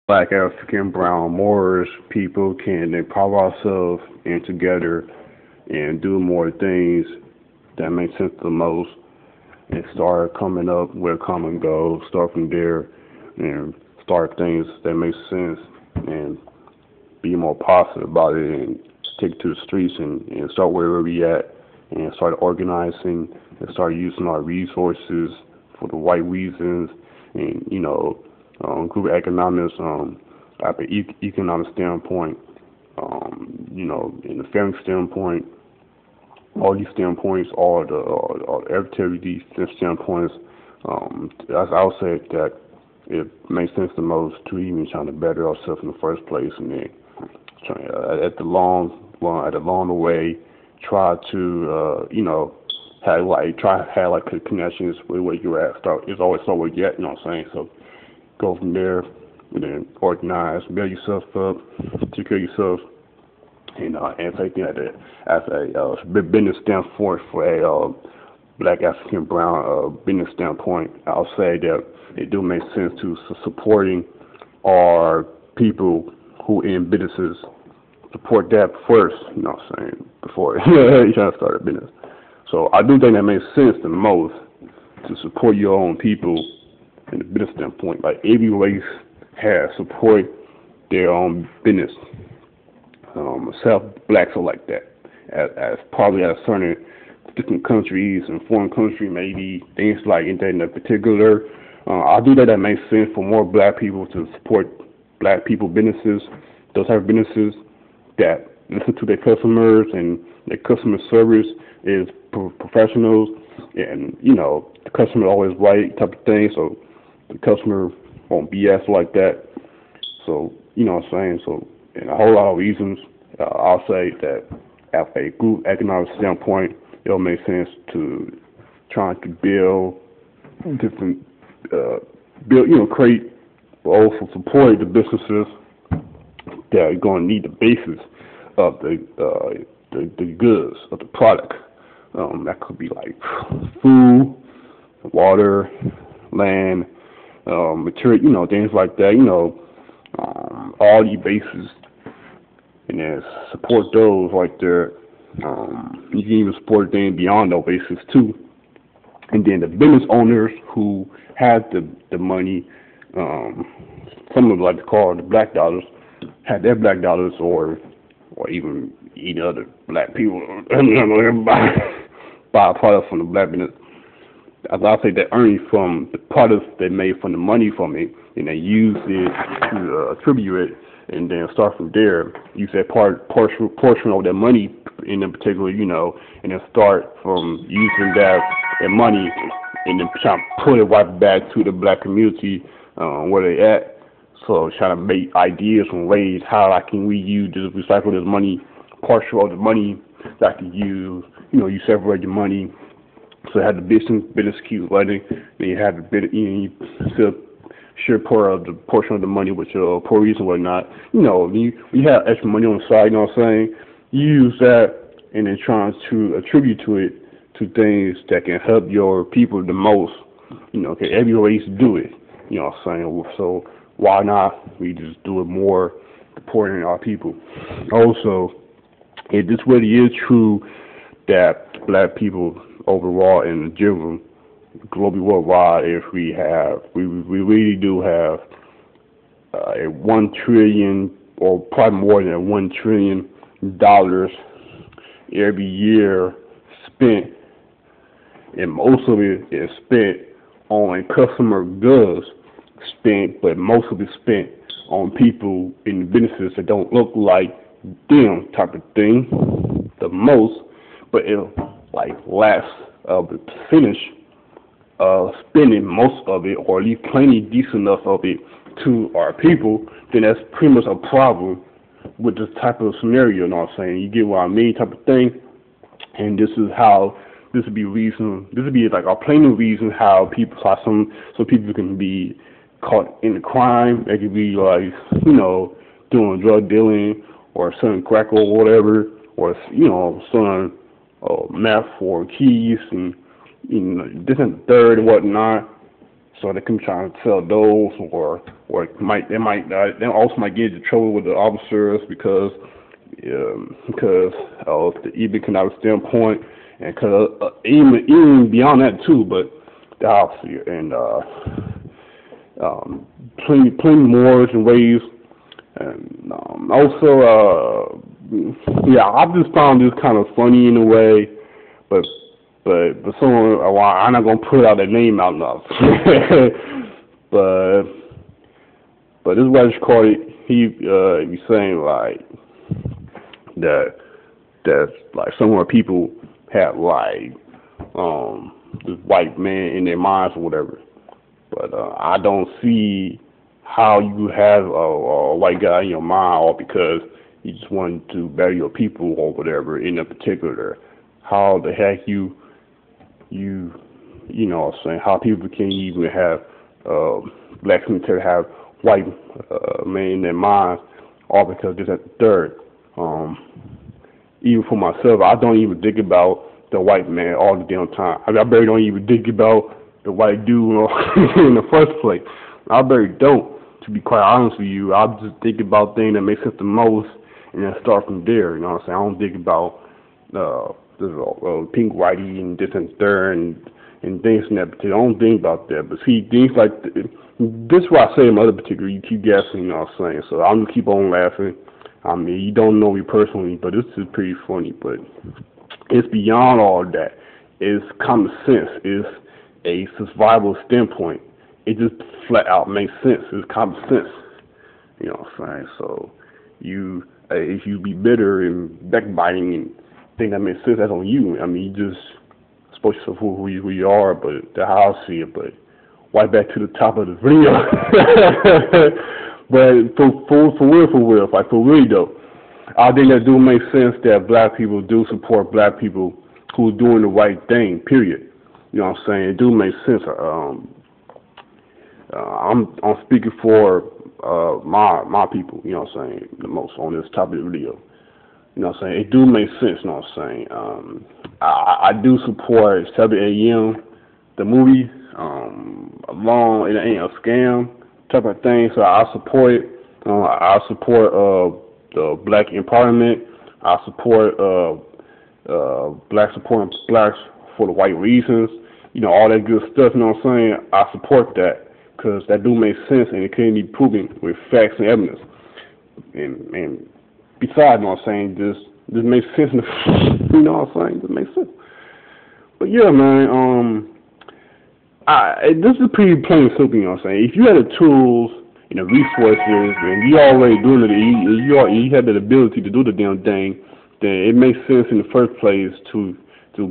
Black African Brown Moorish people can empower ourselves and together and do more things that make sense the most and start coming up with a common goal, start from there and start things that make sense and be more positive about it and take it to the streets and start wherever we at and start organizing and start using our resources for the right reasons and group economics at the economic standpoint, in the family standpoint, all these standpoints, all the activity standpoints, I'll say that it makes sense the most to even trying to better ourselves in the first place, and then at the along the way, try to try to have like connections with where you're at. It's always start where you're at, you know what I'm saying? So go from there, and then organize, build yourself up, take care of yourself, and take it as a business standpoint for a Black African Brown business standpoint. I'll say that it do make sense to supporting our people who in businesses. Support that first, you know what I'm saying, before you trying to start a business. So I do think that makes sense the most to support your own people in the business standpoint. Like every race has support their own business. South blacks are like that. As probably at certain different countries and foreign countries, maybe things like in that in particular. I do think that makes sense for more black people to support black people businesses, those type of businesses that listen to their customers and their customer service is professionals, and the customer always right type of thing. So the customer won't BS like that. So what I'm saying. So in a whole lot of reasons, I'll say that at a group economic standpoint, it'll make sense to trying to build different, create, but also support the businesses that are going to need the basis of the goods of the product. That could be like food, water, land, material, things like that. All these bases, and then support those right there. You can even support things beyond those bases too. And then the business owners who have the money, some of them like to call the black dollars, have their black dollars or even other black people buy a product from the black business. I'll say that earning from the products they made from the money from it, and they use it to attribute it, and then start from there. Use that portion of that money in particular, and then start from using that money, and then try to put it right back to the black community where they at. So trying to make ideas and ways how can we use this, recycle this money, partial of the money that I can use. You separate your money. So have the business keep running. Then you have the bit, you still share part of the portion of the money with your employees and whatnot. You have extra money on the side. You know what I'm saying? You use that and then trying to attribute to it to things that can help your people the most. Okay, every race do it. You know what I'm saying? So why not we just do it more, supporting our people? Also, if this really is true that black people overall in general, globally worldwide, if we really do have a 1 trillion or probably more than $1 trillion every year spent, and most of it is spent on customer goods spent, but most of it spent on people in businesses that don't look like them type of thing the most, but it like last the percentage of spending most of it, or at least plenty decent enough of it to our people, then that's pretty much a problem with this type of scenario. You know what I'm saying? You get what I mean, type of thing. And this is how this would be like a plain reason how some people can be caught in a crime. They could be like, doing drug dealing or selling crack or whatever, or selling meth or keys and this and the third and whatnot. So they can try to sell those, or they also might get into trouble with the officers because of the economic standpoint, and because even beyond that too. But the obviously and plenty more and ways, and also yeah, I just found this kind of funny in a way, but someone, well, I'm not gonna put out their name out now. but this Welsh Carter, he saying like that like some more people have like this white man in their minds or whatever. But I don't see how you have a white guy in your mind all because you just want to better your people or whatever in a particular. How the heck you know what I'm saying, how people can even have black cemetery have white men in their minds all because this at the third. Even for myself, I don't even think about the white man all the damn time. I barely don't even think about the white dude in the first place. I barely don't, to be quite honest with you. I just think about things that make sense the most and then start from there, you know what I'm saying? I don't think about pink whitey and this and third and things in that particular. I don't think about that. But see, things like this is what I say in my other particular, you keep guessing, you know what I'm saying? So I'm going to keep on laughing. I mean, you don't know me personally, but this is pretty funny. But it's beyond all that. It's common sense. It's a survival standpoint. It just flat out makes sense. It's common sense. You know what I'm saying? So if you be bitter and backbiting and think that makes sense, that's on you. I mean, you just supposed to who you are, but that's how I see it. But right back to the top of the video. But for real, like for real though, I think that do make sense that black people do support black people who are doing the right thing, period. You know what I'm saying? It do make sense. I'm speaking for my people, you know what I'm saying, the most on this topic of the video. You know what I'm saying? It do make sense, you know what I'm saying? I do support 7 a.m., the movie, along, it ain't a scam type of thing, so I support it. I support the black empowerment. I support black supporting blacks for the right reasons. You know, all that good stuff, you know what I'm saying? I support that because that do make sense and it can be proven with facts and evidence. And besides, you know what I'm saying, this makes sense. You know what I'm saying? This makes sense. But yeah, man, this is pretty plain and simple, you know what I'm saying? If you had the tools and the resources and you already doing it, you have the ability to do the damn thing, then it makes sense in the first place to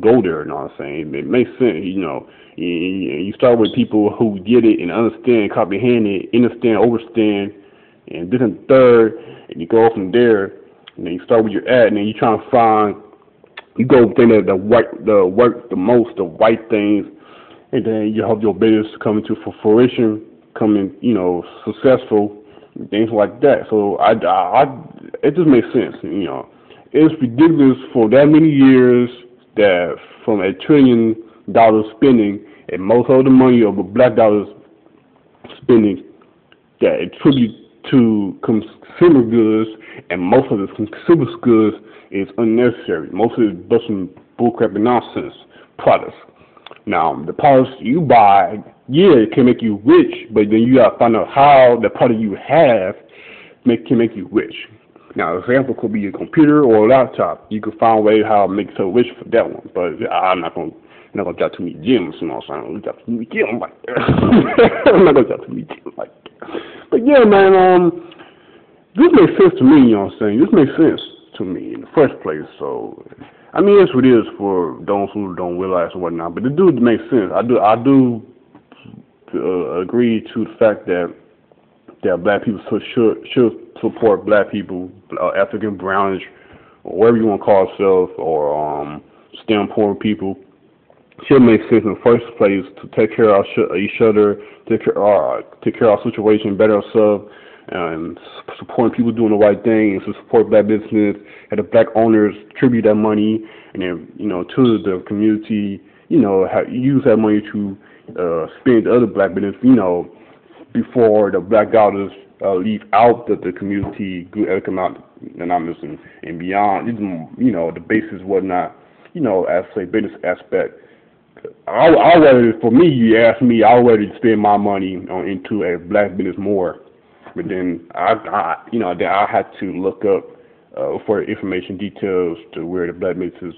go there, you know what I'm saying? It makes sense, you know. You start with people who get it and understand, comprehend it, understand, overstand, and this and third, and you go from there, and then you start where you're at, and then you try to find, you go think that the work the most, the right things, and then you have your business come into fruition, coming, you know, successful, things like that. So it just makes sense, you know. It's ridiculous for that many years that from $1 trillion spending and most of the money of the black dollars spending that attribute to consumer goods, and most of the consumer goods is unnecessary. Most of it is busting bullcrap and nonsense products. Now, the products you buy, yeah, it can make you rich, but then you gotta find out how the product you have can make you rich. Now, an example could be a computer or a laptop. You can find a way how to make yourself rich for that one, but I'm not gonna drop too many gems, you know what I'm saying? I'm gonna drop too many gems like that. I'm not gonna drop too many gems like that. But yeah, man, this makes sense to me, you know what I'm saying? This makes sense to me in the first place, so I mean, it's what it is for those who don't realize or whatnot, but it do make sense. I do agree to the fact that black people should support black people, African, brownish, or whatever you want to call yourself, or stem poor people. Should make sense in the first place to take care of each other, take care of our situation, better ourselves, and supporting people doing the right thing, and to support black business, and the black owners contribute that money, and then, you know, to the community, you know, use that money to, spend the other black business, before the black dollars leave out the community, good economic and beyond, the basis whatnot, as a business aspect. I rather, for me, you ask me, I would rather spend my money into a black business more. But then then I had to look up for information details to where the black businesses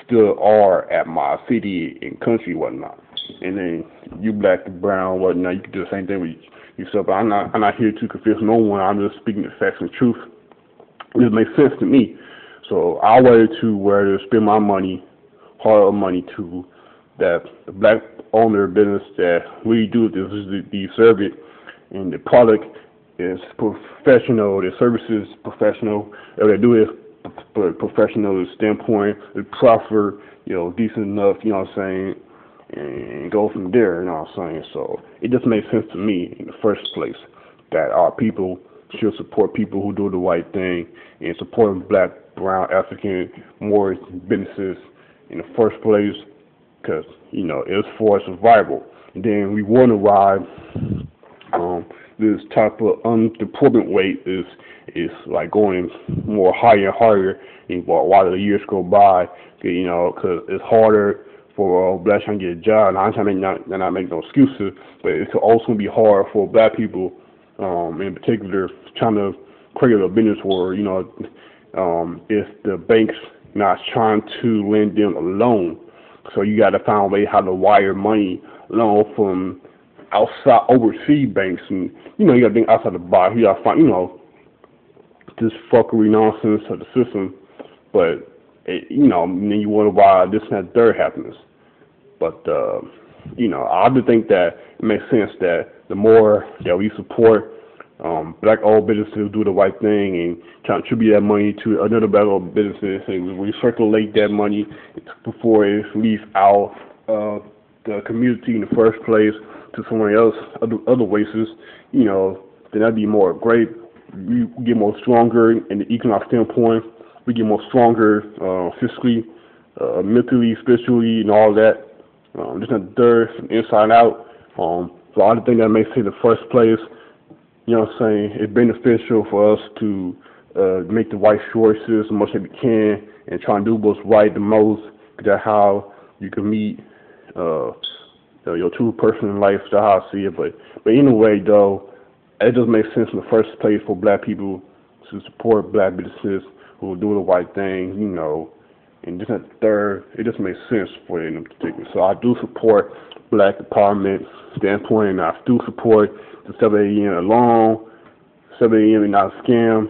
still are at my city and country and whatnot. And then you black and brown whatnot, you can do the same thing with yourself. But I'm not here to convince no one. I'm just speaking the facts and truth. It just makes sense to me. So I wanted to where to spend my money, hard money to that the black owner business that we do this is the service, and the product is professional, the service is professional, what they do is professional standpoint, the proper, decent enough, what I'm saying, and go from there, what I'm saying. So it just makes sense to me in the first place that our people should support people who do the right thing and support black, brown, African, Moorish businesses in the first place, because it's for survival. And then we wonder why this type of unemployment rate is like going more higher and higher while the years go by. Because it's harder for blacks trying to get a job. And I'm trying to not make no excuses, but it could also be hard for black people, in particular, trying to create a business where if the banks not trying to lend them a loan, so you got to find a way how to wire money loan from outside overseas banks, and you got to think outside the box. You got to find this fuckery nonsense of the system, but and then you wonder why this and that third happens. But I do think that it makes sense that the more that we support black-owned businesses do the right thing and contribute that money to another black-owned business and recirculate that money before it leaves out the community in the first place to someone else, other races, then that'd be more great. We get more stronger in the economic standpoint. We get more stronger physically, mentally, spiritually, and all that. Just a third inside out. So I think that makes it in the first place. What I'm saying? It's beneficial for us to make the right choices as much as we can and try and do what's right the most. Because that's how you can meet your true person in life. That's how I see it. But anyway, though, it just makes sense in the first place for black people to support black businesses who will do the right thing, and just at the third, it just makes sense for them in particular. So I do support black empowerment standpoint, and I do support the 7 a.m. alone, 7 a.m. is not a scam,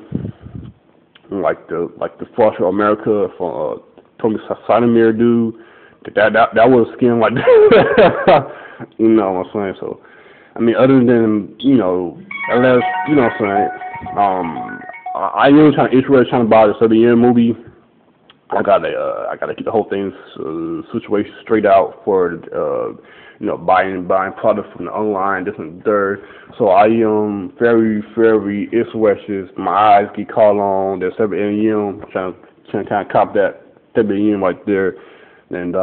like the Foster America from Tony Sotomayor dude. That was a scam like that. You know what I'm saying? So, I mean, other than, unless, what I'm saying, I am trying to buy the 7 a.m. movie. I gotta keep the whole thing situation straight out for buying products from the online, this and third. So I am very, very interested. My eyes get caught on that 7 a.m. Trying to kind of cop that 7 a.m. right there. And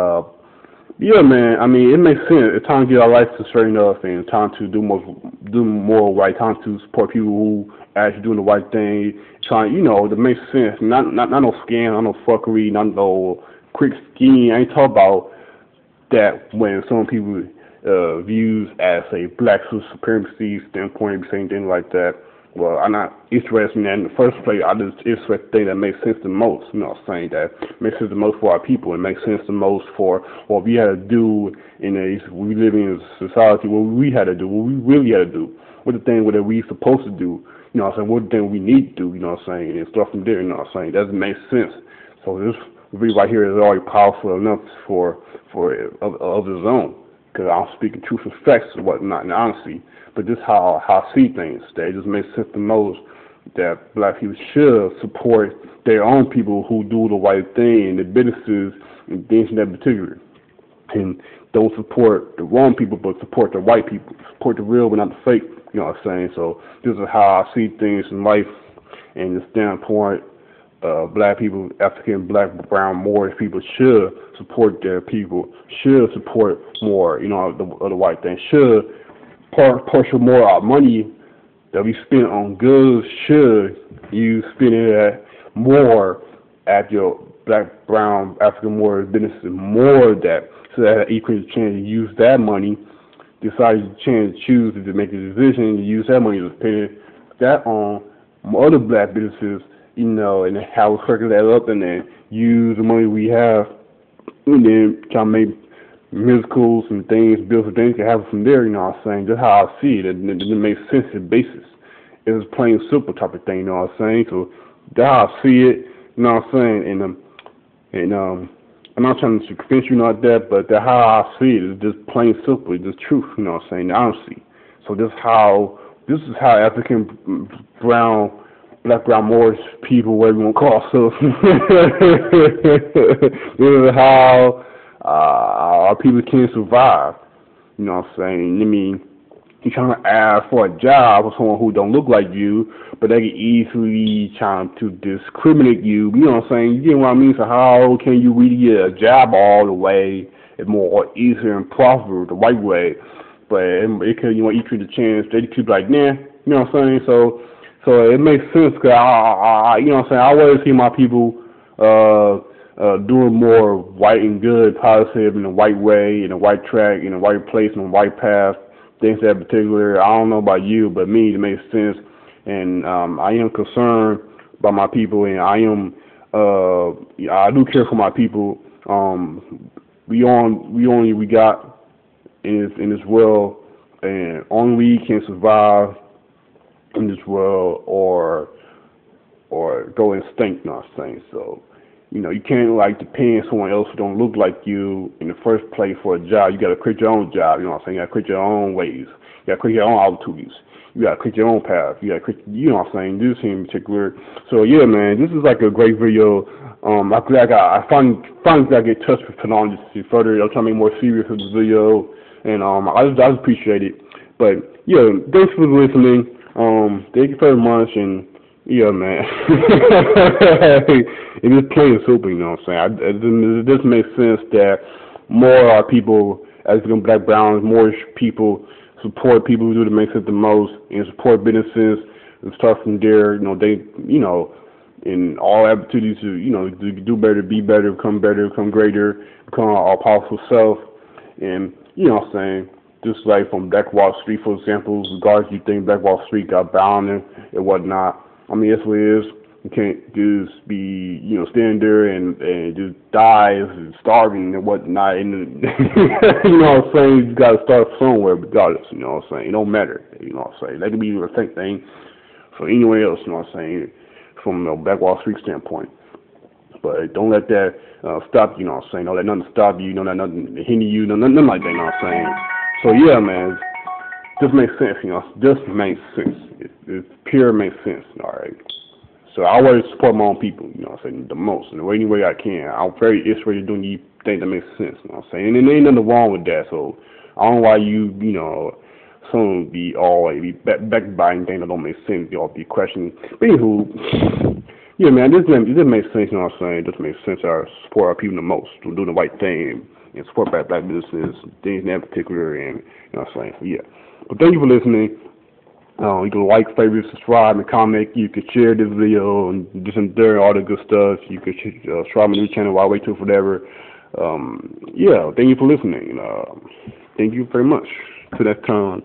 yeah, man. I mean, it makes sense. It's time to get our life to straighten up and time to do more right. Time to support people who actually doing the right thing. Trying, that makes sense. Not no scam, not no fuckery, not no quick scheme. I ain't talking about that when some people views as a black supremacy standpoint, saying things like that. Well, I'm not interested in that in the first place. I just interested in the thing that makes sense the most. Saying that makes sense the most for our people. It makes sense the most for what we had to do we live in a society, what we had to do, what we really had to do, what the thing that we supposed to do. What the thing we need to do, and stuff from there, it doesn't make sense. So this movie right here is already powerful enough for of its own. Because I'm speaking truth and facts and whatnot, and honesty. But this is how I see things. That it just makes sense the most that black people should support their own people who do the right thing, the businesses and things in that particular. And don't support the wrong people, but support the right people. Support the real, but not the fake. You know what I'm saying? So this is how I see things in life, and the standpoint black people, African, black, brown, Moorish people should support their people, should support more, the white thing, should partial more our money that we spend on goods, should you spend it more at your black, brown, African, Moorish businesses, more of that, so that equals a chance to use that money, decide to choose to make a decision to use that money to pay that on other black businesses, and how we circle that up, and then use the money we have, and then try to make musicals and things, build some things, can happen from there. Just how I see it, and it makes sense to basis. It's a plain simple type of thing. So that's how I see it. And I'm not trying to convince you not that, but that's how I see it. It's just plain simple. It's just truth. Honesty. So this is how African, brown, black, brown, Moorish people, whatever you want to call ourselves. This is how our people can survive. You're trying to ask for a job for someone who don't look like you, but they can easily try to discriminate you. You get what I mean? So how can you really get a job all the way? It's more easier and profitable the white way, but it could, each with the chance. They could be like, nah, So it makes sense, because I always see my people doing more white and good, positive, in the white way, in the white track, in the white place, in the white path, things that particular. I don't know about you, but me, it makes sense, and I am concerned about my people, and I do care for my people. We got in this world, and only we can survive in this world, or go extinct. So you can't depend on someone else who don't look like you in the first place for a job. You got to create your own job. You got to create your own ways. You got to create your own opportunities. You got to create your own path. You got to create, this in particular. So yeah, man, this is a great video. I finally got to get touched with technology further. I'm trying to make more serious with this video, and I just appreciate it. But yeah, thanks for listening. Thank you very much, and yeah, man. It is plain and simple, It just makes sense that more our people, African, black, brown, Moorish people, support people who do the make sense the most, and support businesses, and start from there. In all opportunities to do better, be better, become greater, become our powerful self, and just like from Black Wall Street, for example, regardless you think Black Wall Street got bound and whatnot. That's what it is. You can't just be, standing there and just die and starving and whatnot. And you got to start somewhere regardless, It don't matter, That can be the same thing for anyone else, from a Black Wall Street standpoint. But don't let that stop you, Don't let nothing stop you, don't let nothing hinder you, nothing like that, So yeah, man, just makes sense, Just makes sense. It pure makes sense, all right. So I always support my own people, the most, in any way I can. I'm very interested in doing things that makes sense, And there ain't nothing wrong with that. So I don't know why some be all backbiting things that don't make sense. They all be questioning. But anywho, yeah, man, this makes sense. It just makes sense. I support our people the most to do the right thing and support black businesses, things in that particular, and So yeah. But thank you for listening. You can like, favorite, subscribe, and comment. You can share this video and this and there, all the good stuff. You can subscribe my new channel while I wait till whatever. Yeah, thank you for listening. Thank you very much. To that time.